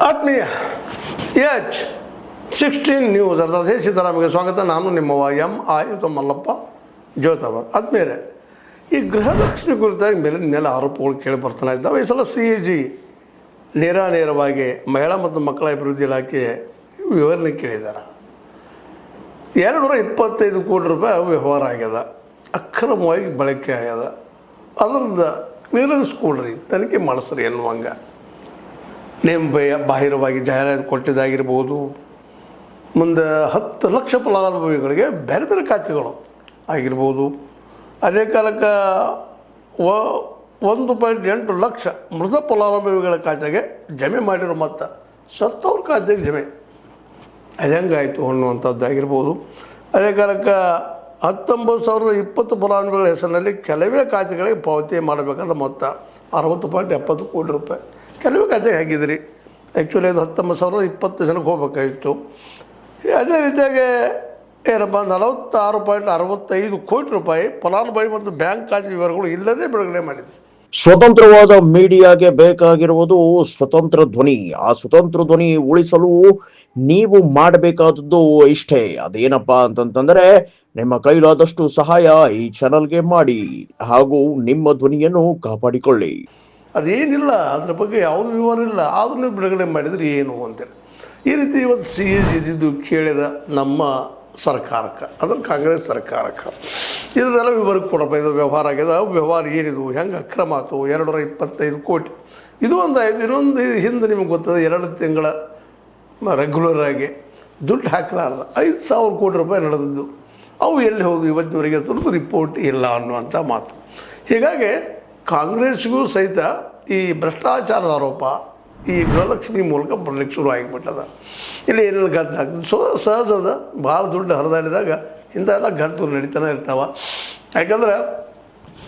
ಆತ್ಮೀಯ H16 news ಅರ್ಥಾತ್ ಸಿದ್ದರಾಮಯ್ಯ ಸ್ವಾಗತ. ನಾನು ನಿಮ್ಮವ ಎಂ ಮಲ್ಲಪ್ಪ ಜೋತಾವರ್. ಆತ್ಮೀಯರೇ, ಈ ಗೃಹಲಕ್ಷ್ಮಿ ಕುರಿತಾಗಿ ಮೇಲಿನ ಆರೋಪಗಳು ಕೇಳಿ ಬರ್ತಾನೆ ಇದ್ದಾವೆ. ಈ ಸಲ CAG ನೇರವಾಗಿ ಮಹಿಳಾ ಮತ್ತು ಮಕ್ಕಳ ಅಭಿವೃದ್ಧಿ ಇಲಾಖೆ ವಿವರಣೆ ಕೇಳಿದ್ದಾರೆ. 225 ಕೋಟಿ ರೂಪಾಯಿ ವ್ಯವಹಾರ ಆಗ್ಯದ, ಅಕ್ರಮವಾಗಿ ಬಳಕೆ ಆಗ್ಯದ. ಅದರಿಂದ ಕ್ಲಿಯರೆನ್ಸ್ ಕೊಡ್ರಿ, ತನಿಖೆ ಮಾಡಿಸ್ರಿ ಅನ್ನುವಂಗೆ ಬಾಹಿರವಾಗಿ ಜಾಹೀರಾತು ಕೊಟ್ಟಿದ್ದಾಗಿರ್ಬೋದು. ಮುಂದೆ 10 ಲಕ್ಷ ಫಲಾನುಭವಿಗಳಿಗೆ ಬೇರೆ ಬೇರೆ ಖಾತೆಗಳು ಆಗಿರ್ಬೋದು. ಅದೇ ಕಾಲಕ್ಕೆ 1.8 ಲಕ್ಷ ಮೃತ ಫಲಾನುಭವಿಗಳ ಖಾತೆಗೆ ಜಮೆ ಮಾಡಿರೋ ಮೊತ್ತ ಸತ್ತವ್ರ ಖಾತೆಗೆ ಜಮೆ ಅದು ಹೆಂಗಾಯಿತು ಅನ್ನುವಂಥದ್ದಾಗಿರ್ಬೋದು. ಅದೇ ಕಾಲಕ್ಕೆ 19,020 ಫಲಾನುಭವಿಗಳ ಹೆಸರಿನಲ್ಲಿ ಕೆಲವೇ ಖಾತೆಗಳಿಗೆ ಪಾವತಿ ಮಾಡಬೇಕಾದ ಮೊತ್ತ 60.70 ಕೋಟಿ ರೂಪಾಯಿ ಕೆಲವೇ ಖಾತೆಗೆ ಹಾಕಿದ್ರಿ. ಆ್ಯಕ್ಚುಲಿ ಅದು 19,020 ಜನಕ್ಕೆ ಹೋಗಬೇಕಾಗಿತ್ತು. ಅದೇ ರೀತಿಯಾಗಿ ಏನಪ್ಪ 46.65 ಕೋಟಿ ರೂಪಾಯಿ ಫಲಾನುಭವಿ ಮತ್ತು ಬ್ಯಾಂಕ್ ಖಾತೆ ವಿವರಗಳು ಇಲ್ಲದೆ ಬಿಡುಗಡೆ ಮಾಡಿದೆ. ಸ್ವತಂತ್ರವಾದ ಮೀಡಿಯಾಗೆ ಬೇಕಾಗಿರುವುದು ಸ್ವತಂತ್ರ ಧ್ವನಿ. ಆ ಸ್ವತಂತ್ರ ಧ್ವನಿ ಉಳಿಸಲು ನೀವು ಮಾಡಬೇಕಾದದ್ದು ಇಷ್ಟೇ. ಅದೇನಪ್ಪಾ ಅಂತಂತಂದ್ರೆ ನಿಮ್ಮ ಕೈಲಾದಷ್ಟು ಸಹಾಯ ಈ ಚಾನಲ್ಗೆ ಮಾಡಿ ಹಾಗೂ ನಿಮ್ಮ ಧ್ವನಿಯನ್ನು ಕಾಪಾಡಿಕೊಳ್ಳಿ. ಅದೇನಿಲ್ಲ, ಅದ್ರ ಬಗ್ಗೆ ಯಾವುದು ವಿವರ ಇಲ್ಲ, ಆದ್ರೂ ನೀವು ಬಿಡುಗಡೆ ಮಾಡಿದರೆ ಏನು ಅಂತೇಳಿ ಈ ರೀತಿ ಇವತ್ತು CAG ಇದ್ದಿದ್ದು ಕೇಳಿದ ನಮ್ಮ ಸರ್ಕಾರಕ್ಕೆ, ಅಂದ್ರೆ ಕಾಂಗ್ರೆಸ್ ಸರ್ಕಾರಕ್ಕೆ ಇದನ್ನೆಲ್ಲ ವಿವರಕ್ಕೆ ಕೊಡಪ್ಪ. ಇದು ವ್ಯವಹಾರ ಆಗ್ಯದ, ವ್ಯವಹಾರ ಏನಿದು, ಹೆಂಗೆ ಅಕ್ರಮ ಆಯ್ತು, 225 ಕೋಟಿ ಇದು ಒಂದು ಆಯಿತು. ಇನ್ನೊಂದು ಹಿಂದೆ ನಿಮಗೆ ಗೊತ್ತದ 2 ತಿಂಗಳ ರೆಗ್ಯುಲರ್ ಆಗಿ ದುಡ್ಡು ಹಾಕಲಾರ್ದ 5,000 ಕೋಟಿ ರೂಪಾಯಿ ನಡೆದಿದ್ದು. ಅವು ಎಲ್ಲಿ ಹೋದು ಇವತ್ತಿನವರೆಗೆ ತುರ್ತು ರಿಪೋರ್ಟ್ ಇಲ್ಲ ಅನ್ನುವಂಥ ಮಾತು. ಹೀಗಾಗಿ ಕಾಂಗ್ರೆಸ್ಗೂ ಸಹಿತ ಈ ಭ್ರಷ್ಟಾಚಾರದ ಆರೋಪ ಈ ಗೃಹಲಕ್ಷ್ಮಿ ಮೂಲಕ ಬರಲಿಕ್ಕೆ ಶುರು ಆಗಿಬಿಟ್ಟದ. ಇಲ್ಲಿ ಏನೇನು ಗದ್ದು ಆಗ್ತದೆ, ಸಹಜದ ಭಾಳ ದುಡ್ಡು ಹರಿದಾಡಿದಾಗ ಇಂಥ ಎಲ್ಲ ಗದ್ದು ನಡೀತಾನೆ ಇರ್ತಾವೆ. ಯಾಕಂದ್ರೆ